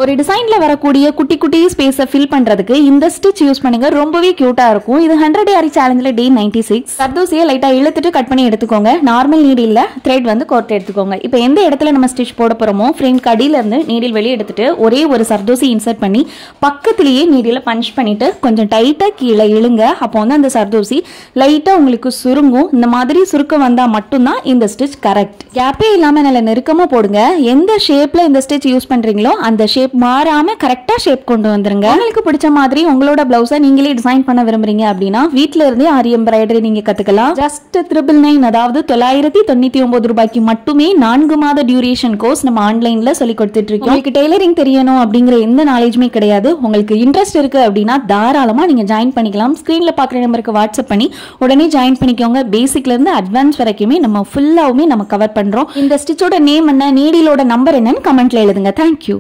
ஒரு டிசைன்ல வரக்கூடிய குட்டி குட்டி ஸ்பேஸை ஃபில் பண்றதுக்கு இந்த ஸ்டிச் யூஸ் பண்ணுங்க. ரொம்பவே கியூட்டா இருக்கும். இது 100 யாரி சேலஞ்சில் டே 96. சர்தோசியை லைட்டா இழுத்துட்டு கட் பண்ணி எடுத்துக்கோங்க. நார்மல் நீடில் த்ரெட் வந்து கோர்த்து எடுத்துக்கோங்க. இப்போ எந்த இடத்துல நம்ம ஸ்டிச் போட போறோமோ ஃப்ரேம் கடியில இருந்து நீடில் வெளியே எடுத்துட்டு ஒரே ஒரு சர்தோசி இன்சர்ட் பண்ணி பக்கத்திலேயே நீடில பஞ்ச் பண்ணிட்டு கொஞ்சம் டைட்டா கீழே இழுங்க. அப்போ வந்து அந்த சர்தோசி லைட்டா உங்களுக்கு சுருங்கும். இந்த மாதிரி சுருக்கம் வந்தா மட்டும்தான் இந்த ஸ்டிச் கரெக்ட். கேப்பே இல்லாம நல்ல நெருக்கமா போடுங்க. எந்த ஷேப்ல இந்த ஸ்டிச் யூஸ் பண்றீங்களோ அந்த ஷேப் மாறாம கரெக்டா ஷேப் கொண்டு வந்துருங்க. உங்களுக்கு பிடிச்ச மாதிரி உங்களோட பிளவுஸை நீங்களே டிசைன் பண்ண விரும்புறீங்க அப்படின்னா வீட்ல இருந்தே ஆரி எம்ப்ராய்டரி நீங்க கத்துக்கலாம். ஜஸ்ட் 999, அதாவது 999 ரூபாய்க்கு மட்டுமே 4 மாத டியூரேஷன் கோர்ஸ் நம்ம ஆன்லைன்ல சொல்லி கொடுத்துட்டு இருக்கோம். உங்களுக்கு டெய்லரிங் தெரியணும் அப்படிங்கிற எந்த நாலேஜுமே கிடையாது. உங்களுக்கு இன்ட்ரெஸ்ட் இருக்கு அப்படின்னா தாராளமா நீங்க ஜாயின் பண்ணிக்கலாம். ஸ்கிரீன்ல பாக்குற நம்பருக்கு வாட்ஸ்அப் பண்ணி உடனே ஜாயின் பண்ணிக்கோங்க. பேசிக்ல இருந்து அட்வான்ஸ் வரைக்குமே நம்ம ஃபுல்லாவுமே நம்ம கவர் பண்றோம். இந்த ஸ்டிச்சோட நேம் என்ன, நீடிலோட நம்பர் என்னன்னு கமெண்ட்ல எழுதுங்க. தேங்க்யூ.